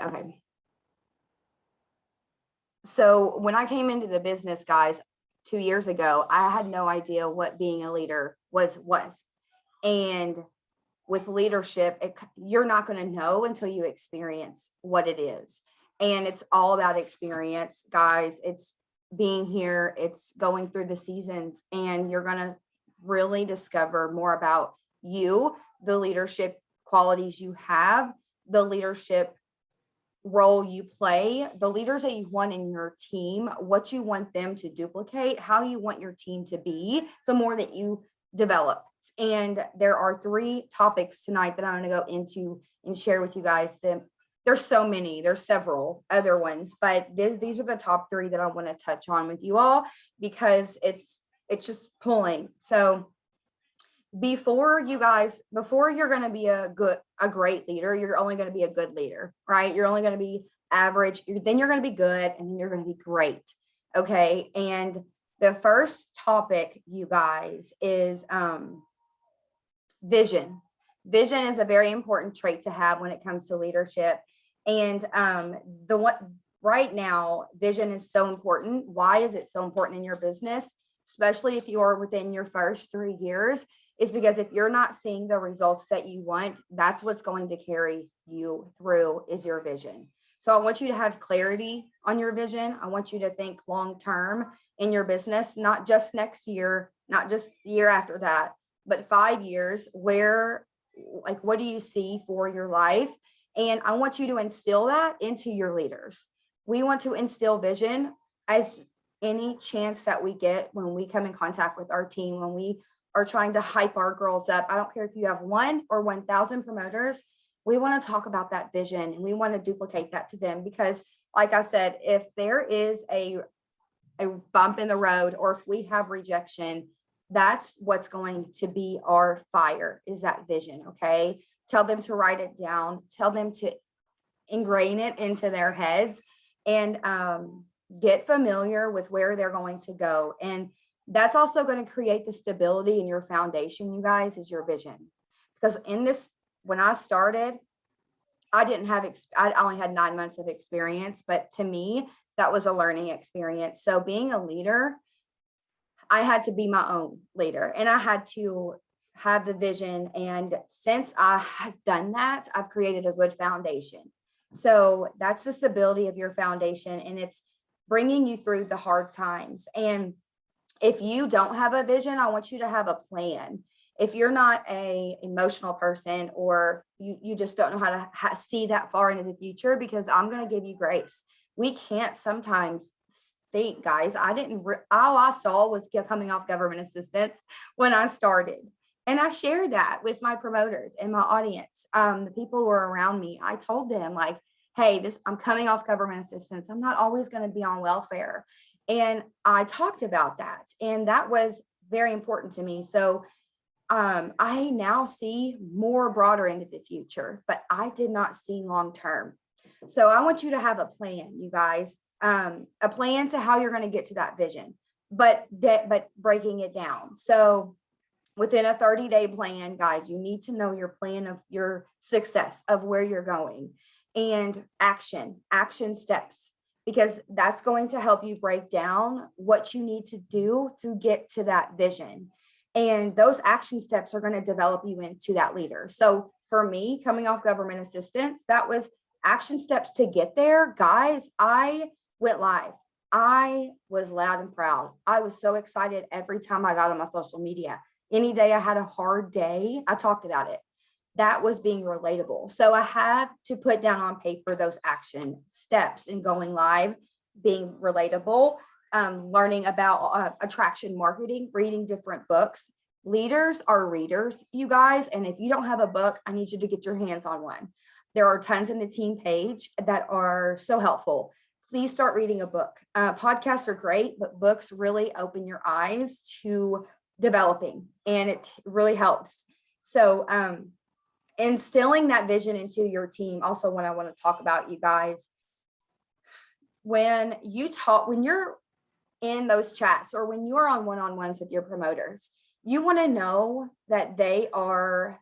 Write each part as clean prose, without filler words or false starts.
Okay. So when I came into the business, guys, 2 years ago, I had no idea what being a leader was. And with leadership, you're not going to know until you experience what it is. And it's all about experience, guys. It's being here, it's going through the seasons, and you're going to really discover more about you, the leadership qualities you have, the leadership role you play, the leaders that you want in your team, what you want them to duplicate, how you want your team to be, the more that you develop. And there are 3 topics tonight that I'm going to go into and share with you guys. There's so many, there's several other ones, but these are the top 3 that I want to touch on with you all, because it's just pulling. So before you're going to be a great leader, you're only going to be a good leader, right? You're only going to be average. Then you're going to be good, and then you're going to be great. Okay. And the first topic, you guys, is vision. Vision is a very important trait to have when it comes to leadership. And right now, vision is so important. Why is it so important in your business, especially if you are within your first 3 years? Is because if you're not seeing the results that you want, that's what's going to carry you through, is your vision. So I want you to have clarity on your vision. I want you to think long term in your business, not just next year, not just the year after that, but 5 years. What do you see for your life? And I want you to instill that into your leaders. We want to instill vision as any chance that we get when we come in contact with our team, when we are trying to hype our girls up. I don't care if you have 1 or 1,000 promoters. We want to talk about that vision, and we want to duplicate that to them, because like I said, if there is a bump in the road, or if we have rejection, that's what's going to be our fire, is that vision. Okay. Tell them to write it down, tell them to ingrain it into their heads, and get familiar with where they're going to go. And that's also going to create the stability in your foundation, you guys, is your vision. Because when I started, I only had 9 months of experience, but to me, that was a learning experience. So being a leader, I had to be my own leader, and I had to have the vision. And since I had done that, I've created a good foundation. So that's the stability of your foundation, and it's bringing you through the hard times. And if you don't have a vision, I want you to have a plan. If you're not an emotional person, or you just don't know how to see that far into the future, because I'm going to give you grace. We can't sometimes think, guys. All I saw was coming off government assistance when I started. And I shared that with my promoters and my audience, the people who were around me. I told them, like, hey, I'm coming off government assistance. I'm not always going to be on welfare. And I talked about that, and that was very important to me. So I now see more broader into the future, but I did not see long term. So I want you to have a plan, you guys, a plan to how you're going to get to that vision, but breaking it down. So within a 30-day plan, guys, you need to know your plan of your success, of where you're going, and action steps, because that's going to help you break down what you need to do to get to that vision. And those action steps are going to develop you into that leader. So for me, coming off government assistance, that was action steps to get there. Guys, I went live. I was loud and proud. I was so excited every time I got on my social media. Any day I had a hard day, I talked about it. That was being relatable. So I had to put down on paper those action steps in going live, being relatable, learning about attraction marketing, reading different books. Leaders are readers, you guys. And if you don't have a book, I need you to get your hands on one. There are tons in the team page that are so helpful. Please start reading a book. Podcasts are great, but books really open your eyes to developing, and it really helps. So instilling that vision into your team. Also, what I want to talk about, you guys, when you're in those chats, or when you're on one-on-ones with your promoters, you want to know that they are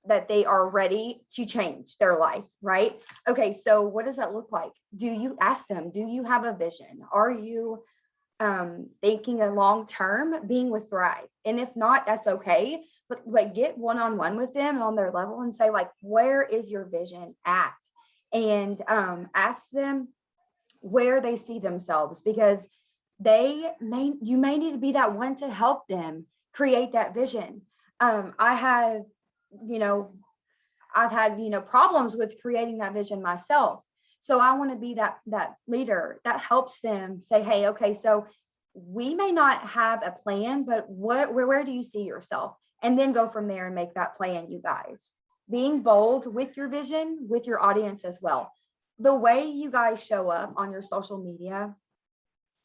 that they are ready to change their life, right? Okay, so what does that look like? Do you ask them, do you have a vision? Are you thinking a long term being with Thrive? And if not, that's okay. But get one-on-one with them on their level and say, like, where is your vision at? And ask them where they see themselves, because you may need to be that one to help them create that vision. I have, you know, I've had, problems with creating that vision myself. So I want to be that leader that helps them say, hey, okay, so we may not have a plan, but where do you see yourself? And then go from there and make that plan, you guys. Being bold with your vision, with your audience as well. The way you guys show up on your social media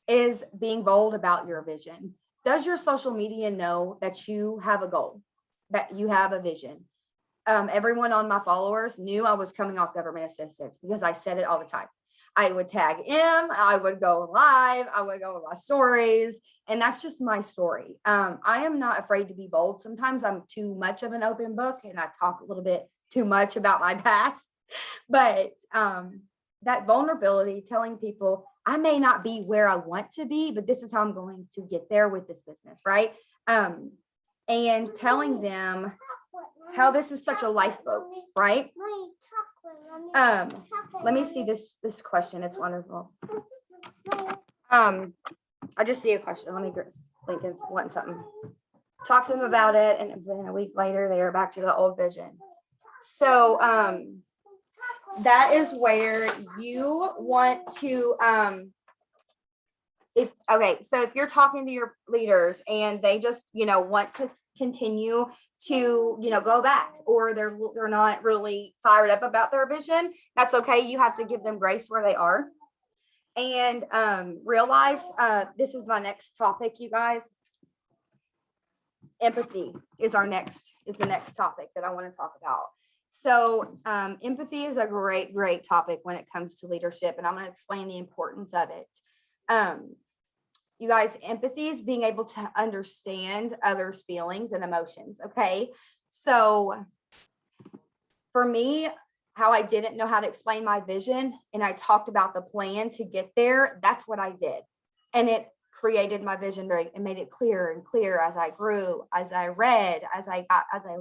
is being bold about your vision. Does your social media know that you have a goal, that you have a vision? Everyone on my followers knew I was coming off government assistance because I said it all the time. I would tag I would go live, I would go with my stories, and that's just my story. I am not afraid to be bold. Sometimes I'm too much of an open book and I talk a little bit too much about my past, but that vulnerability, telling people I may not be where I want to be, but this is how I'm going to get there with this business, right? And telling them how this is such a lifeboat, right? Let me see this question. It's wonderful. I just see a question. Let me get Lincoln's wanting something. Talk to them about it, and then a week later they are back to the old vision. So that is where you want to if you're talking to your leaders and they just want to continue to go back, or they're not really fired up about their vision, that's okay. You have to give them grace where they are, and realize this is my next topic, you guys. Empathy is the next topic that I want to talk about. So empathy is a great topic when it comes to leadership, and I'm going to explain the importance of it. You guys, empathy is being able to understand others' feelings and emotions. Okay. So for me, how I didn't know how to explain my vision, and I talked about the plan to get there, that's what I did. And it created my vision and made it clearer and clearer as I grew, as I read, as I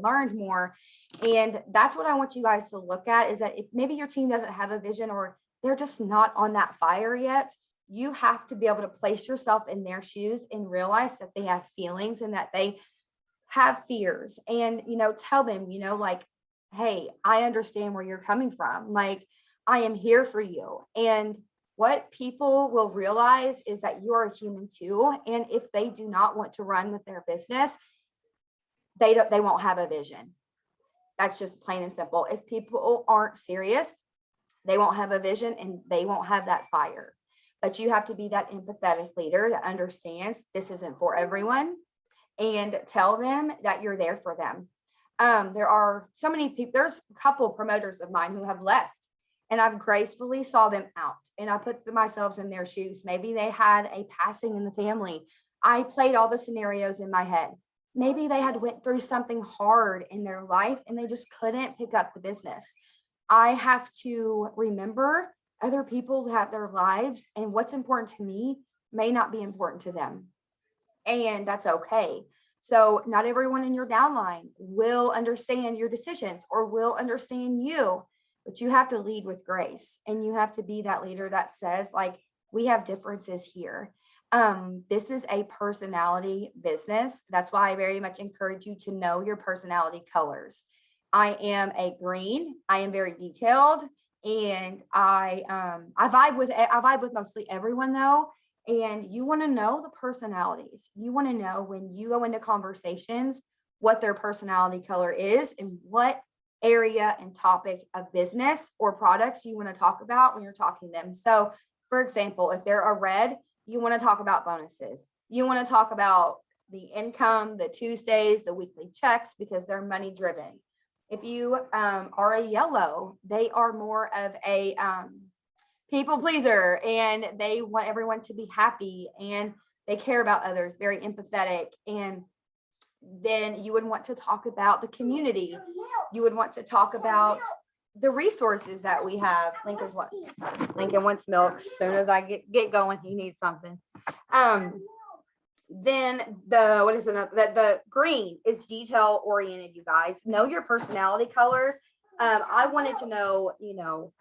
learned more. And that's what I want you guys to look at, is that if maybe your team doesn't have a vision, or they're just not on that fire yet, you have to be able to place yourself in their shoes and realize that they have feelings and that they have fears, and tell them, like, hey, I understand where you're coming from. Like, I am here for you. And what people will realize is that you are a human too. And if they do not want to run with their business, they won't have a vision. That's just plain and simple. If people aren't serious, they won't have a vision and they won't have that fire. But you have to be that empathetic leader that understands this isn't for everyone, and tell them that you're there for them. There are so many people, there's a couple promoters of mine who have left, and I've gracefully saw them out, and I put myself in their shoes. Maybe they had a passing in the family. I played all the scenarios in my head. Maybe they had went through something hard in their life and they just couldn't pick up the business. I have to remember other people have their lives, and what's important to me may not be important to them. And that's okay. So not everyone in your downline will understand your decisions or will understand you, but you have to lead with grace, and you have to be that leader that says, like, we have differences here. This is a personality business. That's why I very much encourage you to know your personality colors. I am a green. I am very detailed, and I vibe with mostly everyone though. And you want to know the personalities. You want to know, when you go into conversations, what their personality color is and what area and topic of business or products you want to talk about when you're talking to them. So for example, if they're a red, you want to talk about bonuses. You want to talk about the income, the Tuesdays, the weekly checks, because they're money driven. If you are a yellow, they are more of a people pleaser, and they want everyone to be happy, and they care about others, very empathetic. And then you would want to talk about the community. you would want to talk about the resources that we have. Lincoln wants milk. As soon as I get going, he needs something. Then what is it? The green is detail oriented. You guys know your personality colors. I wanted to know,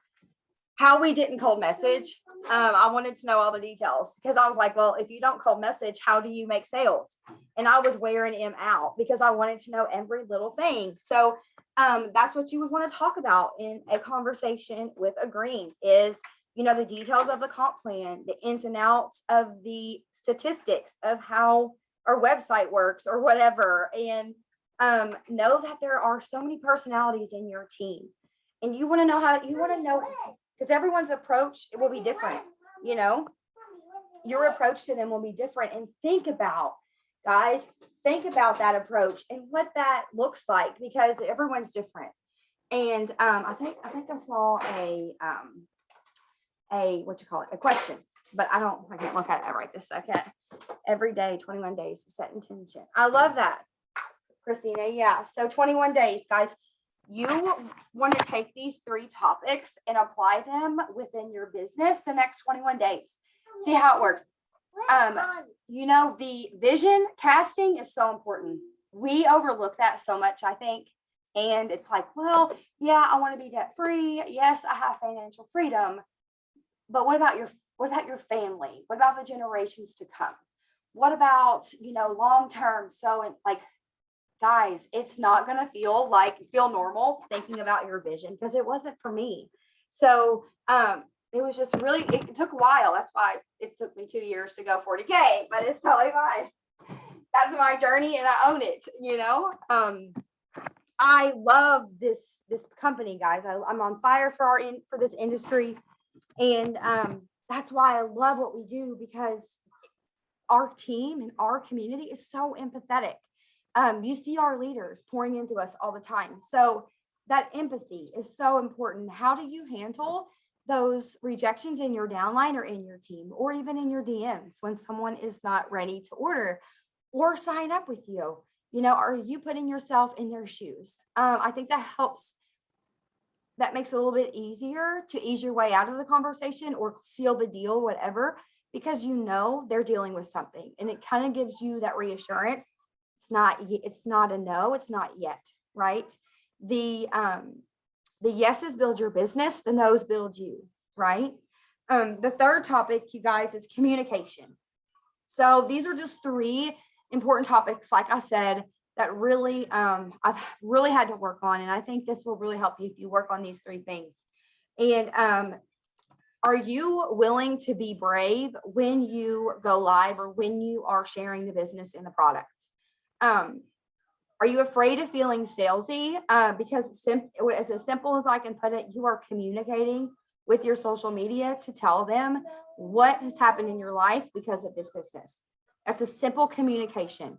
how we didn't cold message. I wanted to know all the details because I was like, well, if you don't cold message, how do you make sales? And I was wearing him out because I wanted to know every little thing. So that's what you would want to talk about in a conversation with a green is, the details of the comp plan, the ins and outs of the statistics of how our website works or whatever. And know that there are so many personalities in your team. And you want to know because everyone's approach will be different. Your approach to them will be different. And think about that approach and what that looks like because everyone's different. And I think I saw a question, but I can't look at it right this second. Every day, 21 days to set intention. I love that, Christina. Yeah. So 21 days, guys. You want to take these 3 topics and apply them within your business the next 21 days. See how it works. The vision casting is so important. We overlook that so much, I think. And it's like, well, yeah, I want to be debt free. Yes, I have financial freedom. But what about your family? What about the generations to come? What about, long term? So guys, it's not going to feel normal thinking about your vision because it wasn't for me. So it was just it took a while. That's why it took me 2 years to go 40K, but it's totally fine. That's my journey and I own it, I love this company, guys. I'm on fire for this industry. And that's why I love what we do because our team and our community is so empathetic. You see our leaders pouring into us all the time. So that empathy is so important. How do you handle those rejections in your downline or in your team or even in your DMs when someone is not ready to order or sign up with you? Are you putting yourself in their shoes? I think that helps. That makes it a little bit easier to ease your way out of the conversation or seal the deal, whatever, because they're dealing with something and it kind of gives you that reassurance. It's not a no, it's not yet, right? The yeses build your business, the no's build you, right? The third topic, you guys, is communication. So these are just 3 important topics, like I said, that really I've really had to work on. And I think this will really help you if you work on these 3 things. And are you willing to be brave when you go live or when you are sharing the business and the products? Are you afraid of feeling salesy? Because as simple as I can put it, you are communicating with your social media to tell them what has happened in your life because of this business. That's a simple communication.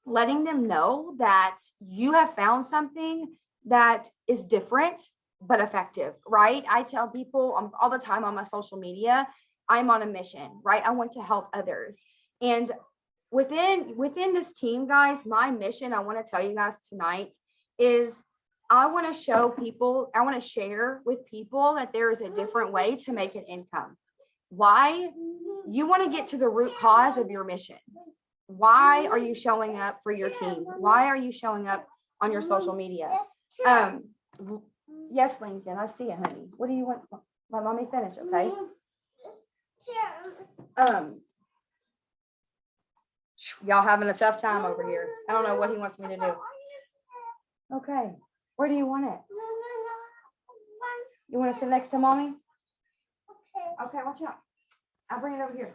Letting them know that you have found something that is different but effective, right? I tell people all the time on my social media, I'm on a mission, right? I want to help others. And within this team, guys, my mission, I want to tell you guys tonight is I want to share with people that there is a different way to make an income. Why? You want to get to the root cause of your mission. Why are you showing up for your team? Why are you showing up on your social media? Yes, Lincoln, I see it, honey. What do you want? Let mommy finish, okay? Y'all having a tough time over here. I don't know what he wants me to do. Okay, where do you want it? You want to sit next to mommy? Okay, watch out. I'll bring it over here.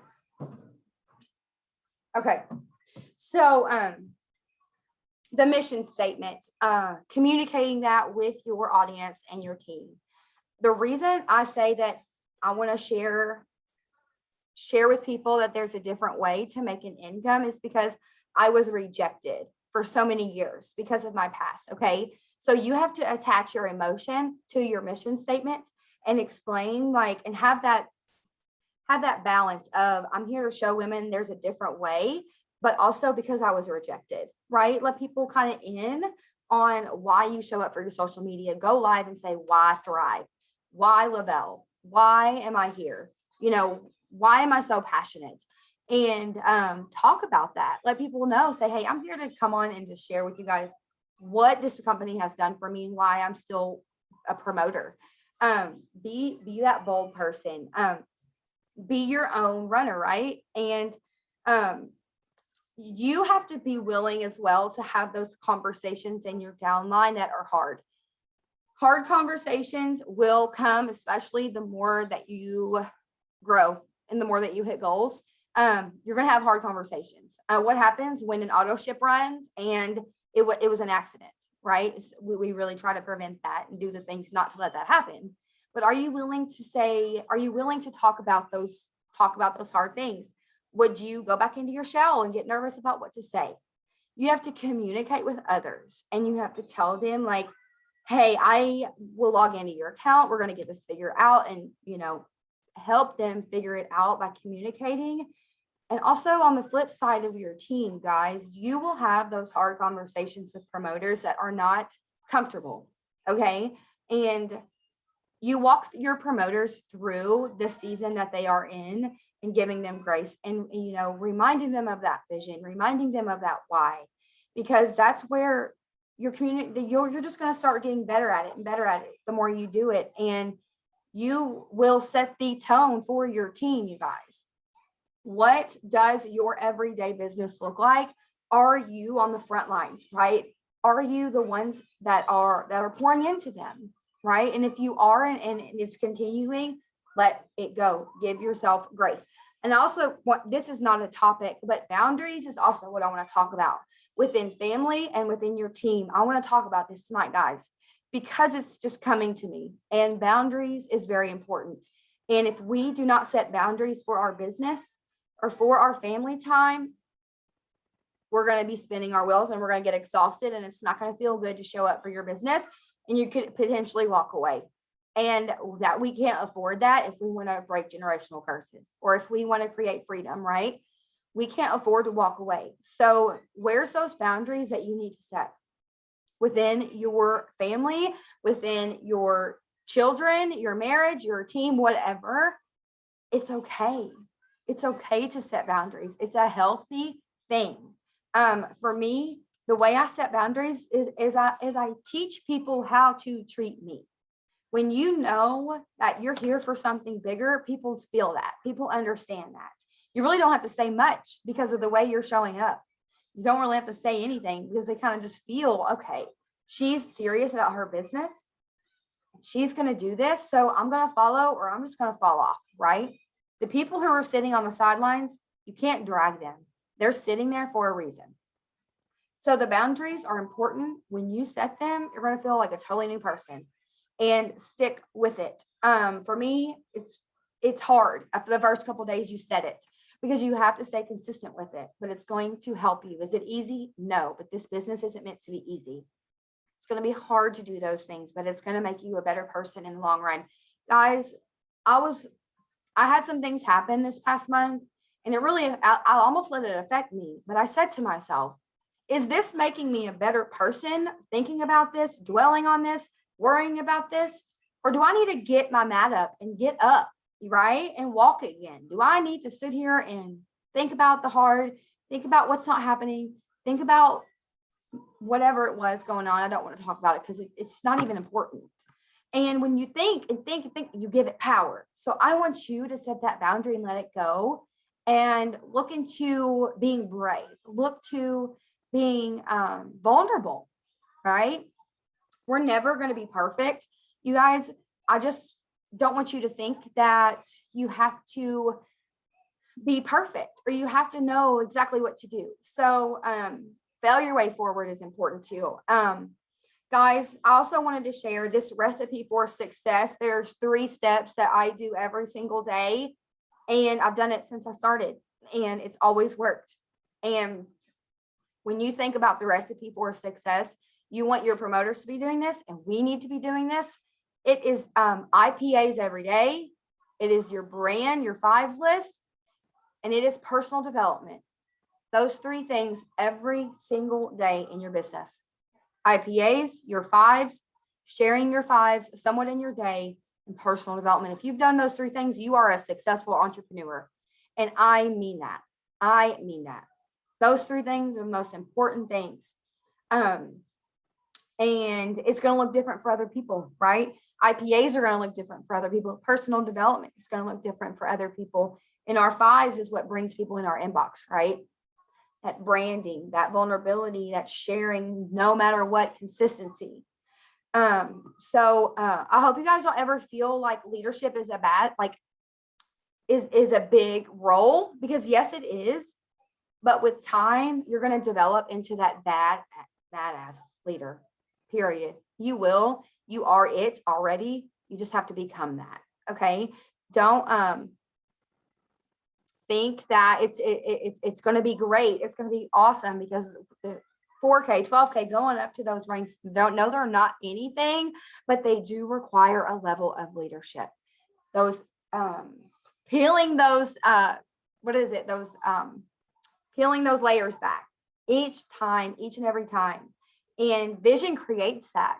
Okay, so the mission statement, communicating that with your audience and your team. The reason I say that I want to share with people that there's a different way to make an income is because I was rejected for so many years because of my past. Okay, so you have to attach your emotion to your mission statement and explain and have that balance of I'm here to show women there's a different way, but also because I was rejected, right? Let people kind of in on why you show up for your social media. Go live and say, why Thrive? Why Lavelle? Why am I here? Why am I so passionate? And talk about that. Let people know, say, hey, I'm here to come on and just share with you guys what this company has done for me and why I'm still a promoter. Be that bold person. Be your own runner, right? And you have to be willing as well to have those conversations in your downline that are hard. Hard conversations will come, especially the more that you grow and the more that you hit goals. You're going to have hard conversations. What happens when an auto ship runs and it was an accident, right? We really try to prevent that and do the things not to let that happen. But are you willing to talk about those hard things? Would you go back into your shell and get nervous about what to say? You have to communicate with others and you have to tell them, like, hey, I will log into your account. We're going to get this figured out, and, help them figure it out by communicating. And also on the flip side of your team, guys, you will have those hard conversations with promoters that are not comfortable. Okay. And you walk your promoters through the season that they are in and giving them grace and, reminding them of that vision, reminding them of that why, because that's where your community, you're just going to start getting better at it and better at it the more you do it. And you will set the tone for your team, you guys. What does your everyday business look like? Are you on the front lines, right? Are you the ones that are pouring into them, right? And if you are and it's continuing, let it go. Give yourself grace. And also, this is not a topic, but boundaries is also what I want to talk about within family and within your team. I want to talk about this tonight, guys, because it's just coming to me. And boundaries is very important. And if we do not set boundaries for our business or for our family time, we're going to be spinning our wheels and we're going to get exhausted, and it's not going to feel good to show up for your business, and you could potentially walk away. And that we can't afford that if we want to break generational curses or if we want to create freedom, right? We can't afford to walk away. So where's those boundaries that you need to set within your family, within your children, your marriage, your team, whatever? It's okay. It's okay to set boundaries. It's a healthy thing. For me, the way I set boundaries is I teach people how to treat me. When you know that you're here for something bigger, people feel that. People understand that. You really don't have to say much because of the way you're showing up. You don't really have to say anything because they kind of just feel, okay, she's serious about her business. She's going to do this. So I'm going to follow, or I'm just going to fall off, right? The people who are sitting on the sidelines, you can't drag them. They're sitting there for a reason. So the boundaries are important. When you set them, you're going to feel like a totally new person, and stick with it. For me, it's hard. After the first couple of days, you set it because you have to stay consistent with it, but it's going to help you. Is it easy? No, but this business isn't meant to be easy. It's going to be hard to do those things, but it's going to make you a better person in the long run. Guys, I had some things happen this past month, and I almost let it affect me, but I said to myself, is this making me a better person thinking about this, dwelling on this, worrying about this? Or do I need to get my mat up and get up, right? And walk again? Do I need to sit here and think about the hard, think about what's not happening, think about whatever it was going on? I don't want to talk about it because it's not even important. And when you think, you give it power. So I want you to set that boundary and let it go and look into being brave, look to being vulnerable, right? We're never going to be perfect. You guys, I just don't want you to think that you have to be perfect or you have to know exactly what to do. So failure way forward is important too. Guys, I also wanted to share this recipe for success. There's 3 steps that I do every single day, and I've done it since I started, and it's always worked. And when you think about the recipe for success, you want your promoters to be doing this, and we need to be doing this. It is IPAs every day. It is your brand, your 5s list, and it is personal development. Those 3 things every single day in your business. IPAs, your fives, sharing your fives somewhat in your day, and personal development. If you've done those three things, you are a successful entrepreneur. And I mean that. I mean that. Those three things are the most important things. And it's going to look different for other people, right? IPAs are going to look different for other people. Personal development is going to look different for other people. And our fives is what brings people in our inbox, right? That branding, that vulnerability, that sharing, no matter what, consistency. So I hope you guys don't ever feel like leadership is is a big role, because yes, it is. But with time, you're going to develop into that badass leader, period. You will. You are it already. You just have to become that. Okay. Don't think that it's going to be great. It's going to be awesome, because the 4K, 12K going up to those ranks, don't know they're not anything, but they do require a level of leadership. Those peeling those peeling those layers back each and every time. And vision creates that.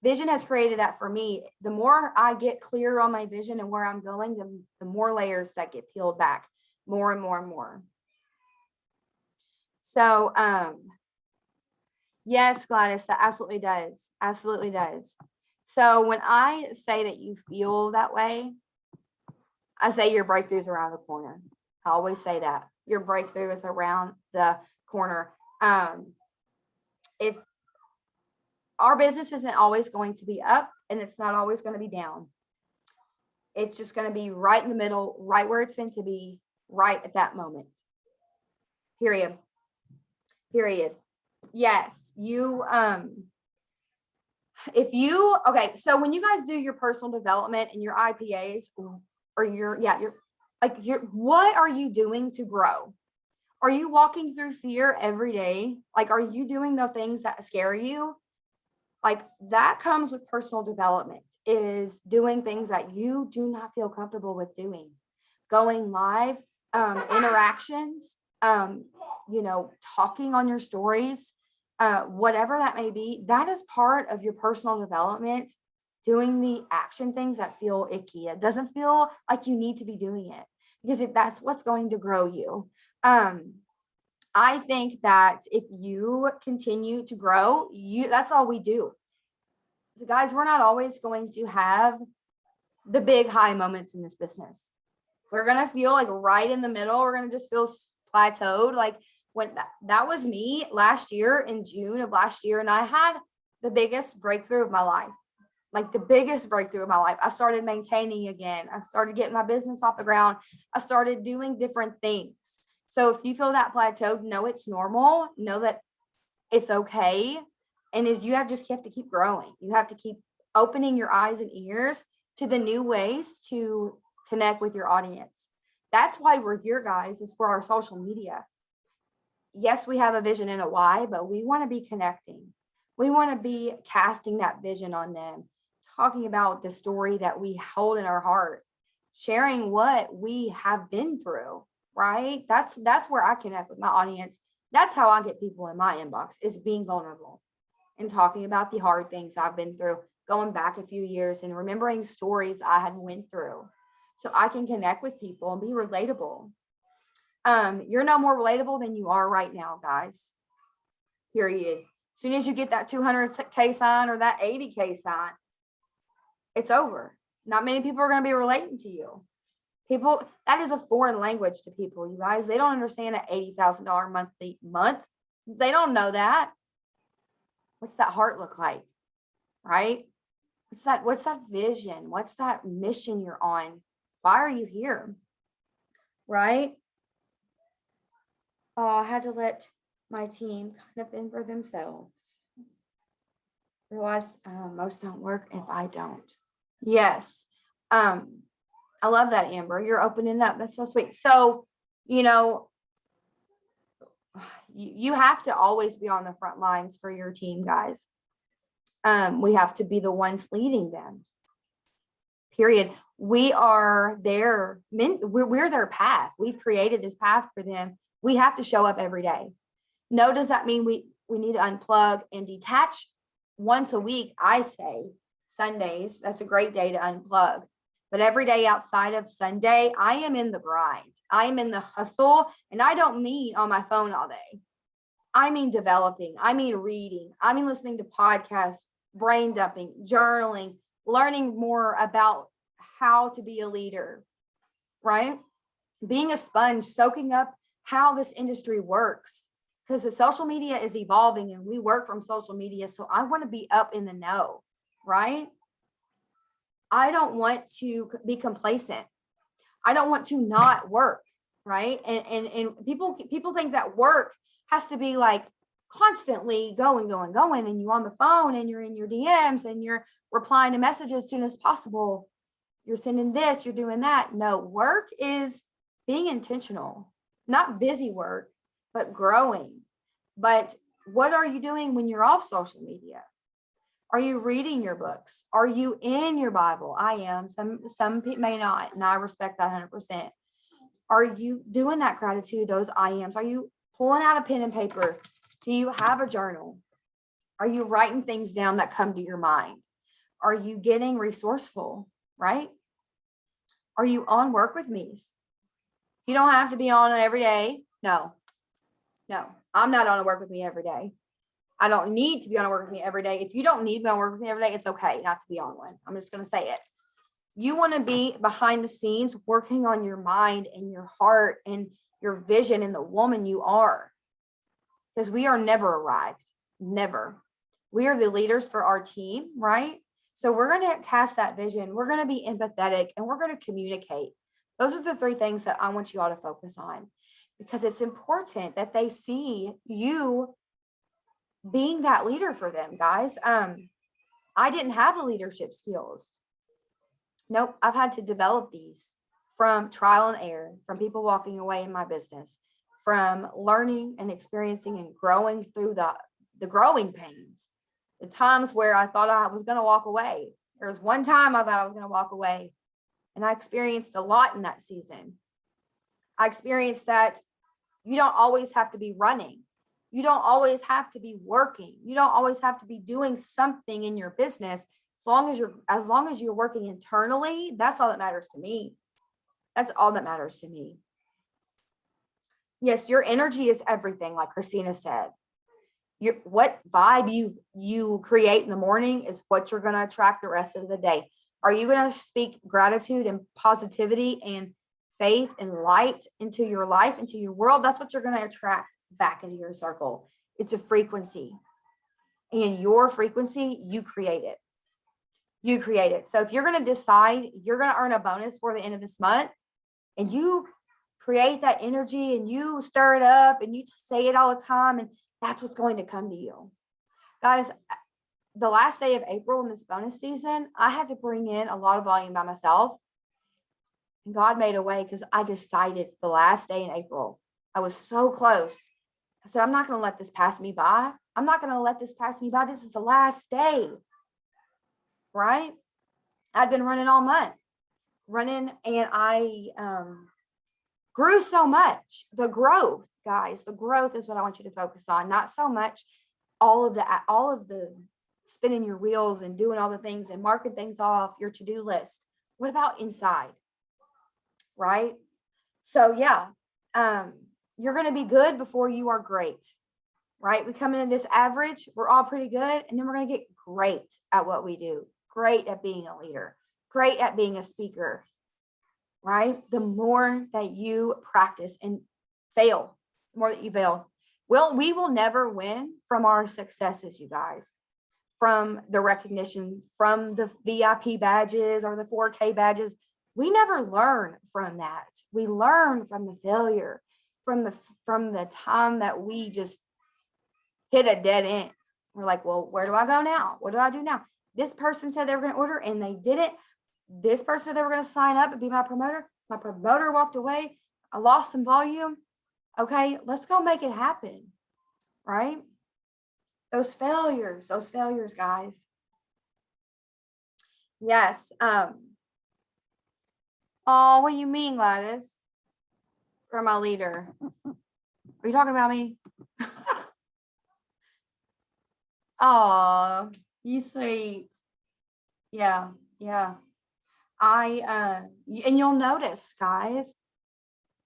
Vision has created that for me. The more I get clear on my vision and where I'm going, the more layers that get peeled back, more and more and more. So yes, Gladys, that absolutely does. Absolutely does. So when I say that you feel that way, I say your breakthrough is around the corner. I always say that. Your breakthrough is around the corner. If our business isn't always going to be up, and it's not always going to be down. It's just going to be right in the middle, right where it's meant to be, right at that moment. Period. Yes, okay, so when you guys do your personal development and your IPAs, or what are you doing to grow? Are you walking through fear every day? Like, are you doing the things that scare you? Like, that comes with personal development, is doing things that you do not feel comfortable with doing. Going live, interactions, talking on your stories, whatever that may be, that is part of your personal development. Doing the action things that feel icky. It doesn't feel like you need to be doing it, because if that's what's going to grow you. I think that if you continue to grow, that's all we do. So guys, we're not always going to have the big high moments in this business. We're going to feel like right in the middle. We're going to just feel plateaued. Like when that was me last year, in June of last year. And I had the biggest breakthrough of my life. Like the biggest breakthrough of my life. I started maintaining again. I started getting my business off the ground. I started doing different things. So if you feel that plateaued, know it's normal. Know that it's okay. And you have to keep growing. You have to keep opening your eyes and ears to the new ways to connect with your audience. That's why we're here, guys, is for our social media. Yes, we have a vision and a why, but we want to be connecting. We want to be casting that vision on them, talking about the story that we hold in our heart, sharing what we have been through, right? That's where I connect with my audience. That's how I get people in my inbox, is being vulnerable and talking about the hard things I've been through, going back a few years and remembering stories I had went through, so I can connect with people and be relatable. You're no more relatable than you are right now, guys. Period. As soon as you get that 200K sign or that 80K sign, it's over. Not many people are going to be relating to you. People, that is a foreign language to people, you guys. They don't understand an $80,000 month. They don't know that. What's that heart look like? Right? What's that vision? What's that mission you're on? Why are you here? Right? Oh, I had to let my team kind of in for themselves. Realized most don't work if I don't. Yes. I love that, Amber. You're opening up. That's so sweet. So, you have to always be on the front lines for your team, guys. We have to be the ones leading them. Period. We are we're their path. We've created this path for them. We have to show up every day. No, does that mean we need to unplug and detach? once a week, I say Sundays, that's a great day to unplug. But every day outside of Sunday, I am in the grind. I am in the hustle. And I don't mean on my phone all day. I mean developing. I mean reading. I mean listening to podcasts, brain dumping, journaling, learning more about how to be a leader, right? Being a sponge, soaking up how this industry works. Because the social media is evolving and we work from social media. So I want to be up in the know, right? I don't want to be complacent. I don't want to not work, right? And people think that work has to be like constantly going, and you're on the phone and you're in your DMs and you're replying to messages as soon as possible. You're sending this, you're doing that. No, work is being intentional, not busy work, but growing. But what are you doing when you're off social media? Are you reading your books? Are you in your Bible? I am. Some people may not, and I respect that 100%. Are you doing that gratitude, those I ams? Are you pulling out a pen and paper? Do you have a journal? Are you writing things down that come to your mind? Are you getting resourceful, right? Are you on work with me's? You don't have to be on it every day. No, I'm not on a work with me every day. I don't need to be on a work with me every day. If you don't need to be on work with me every day, it's okay not to be on one. I'm just going to say it. You want to be behind the scenes working on your mind and your heart and your vision and the woman you are. Because we are never arrived. Never. We are the leaders for our team, right? So we're going to cast that vision. We're going to be empathetic and we're going to communicate. Those are the 3 things that I want you all to focus on, because it's important that they see you being that leader for them, guys. I didn't have the leadership skills. Nope. I've had to develop these from trial and error, from people walking away in my business, from learning and experiencing and growing through the growing pains, the times where I thought I was going to walk away. There was one time I thought I was going to walk away, and I experienced a lot in that season. I experienced that you don't always have to be running. You don't always have to be working. You don't always have to be doing something in your business. As long as you're working internally, that's all that matters to me. That's all that matters to me. Yes, your energy is everything, like Christina said. What vibe you create in the morning is what you're going to attract the rest of the day. Are you going to speak gratitude and positivity and faith and light into your life, into your world? That's what you're going to attract back into your circle. It's a frequency, and your frequency, you create it. You create it. So if you're going to decide you're going to earn a bonus for the end of this month, and you create that energy and you stir it up and you say it all the time, and that's what's going to come to you. Guys, the last day of April in this bonus season, I had to bring in a lot of volume by myself. And God made a way, because I decided the last day in April, I was so close. I said, I'm not going to let this pass me by. I'm not going to let this pass me by. This is the last day, right? I'd been running all month, and I grew so much. The growth, guys, the growth is what I want you to focus on. Not so much all of the spinning your wheels and doing all the things and marking things off your to-do list. What about inside? Right? So yeah, you're going to be good before you are great, right? We come into this average, we're all pretty good, and then we're going to get great at what we do, great at being a leader, great at being a speaker, right? The more that you practice and fail, the more that you fail. Well, we will never win from our successes, you guys, from the recognition, from the VIP badges or the 4K badges. We never learn from that. We learn from the failure, from the time that we just hit a dead end. We're like, well, where do I go now? What do I do now? This person said they were going to order and they didn't. This person said they were going to sign up and be my promoter. My promoter walked away. I lost some volume. Okay, let's go make it happen, right? Those failures, guys. Yes. Oh, what do you mean, Gladys? For my leader. Are you talking about me? Oh, You sweet. Yeah, yeah. And you'll notice, guys,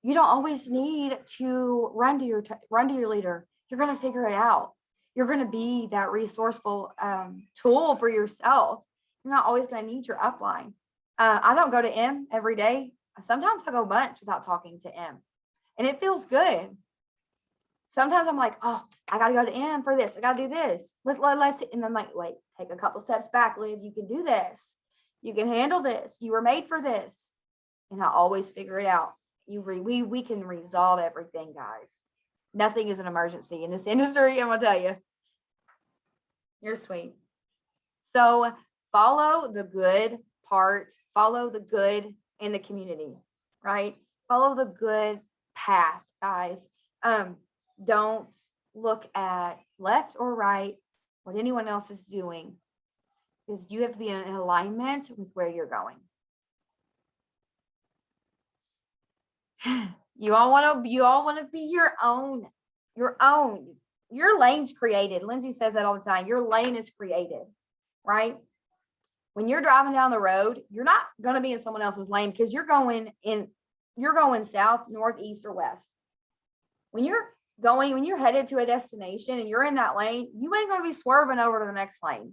you don't always need to run to your leader. You're going to figure it out. You're going to be that resourceful tool for yourself. You're not always going to need your upline. I don't go to M every day. Sometimes I go months without talking to M, and it feels good. Sometimes I'm like, oh, I got to go to M for this. I got to do this. Let's, and I'm like, wait, take a couple steps back, Liv. You can do this. You can handle this. You were made for this. And I always figure it out. We can resolve everything, guys. Nothing is an emergency in this industry. I'm gonna tell you. You're sweet. So follow the good part. Follow the good in the community, right? Follow the good path, guys. Don't look at left or right, what anyone else is doing, because you have to be in alignment with where you're going. You all want to be your own. Your lane's created. Lindsay says that all the time. Your lane is created, right? When you're driving down the road, you're not going to be in someone else's lane because you're going south, north, east, or west. When you're headed to a destination and you're in that lane, you ain't going to be swerving over to the next lane.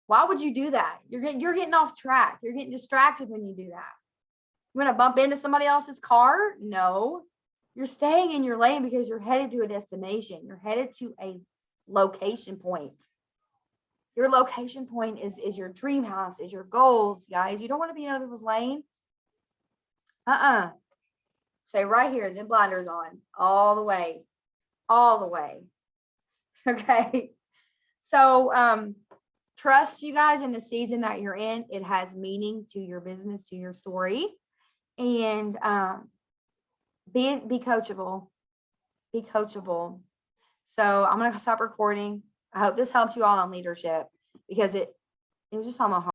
Why would you do that? You're getting off track. You're getting distracted when you do that. You want to bump into somebody else's car? No. You're staying in your lane because you're headed to a destination. You're headed to a location point. Your location point is your dream house, is your goals, guys. You don't want to be in other people's lane. Stay right here, then blinders on, all the way. Okay. So trust, you guys, in the season that you're in. It has meaning to your business, to your story. And be coachable. Be coachable. So I'm going to stop recording. I hope this helps you all on leadership, because it was just on my heart.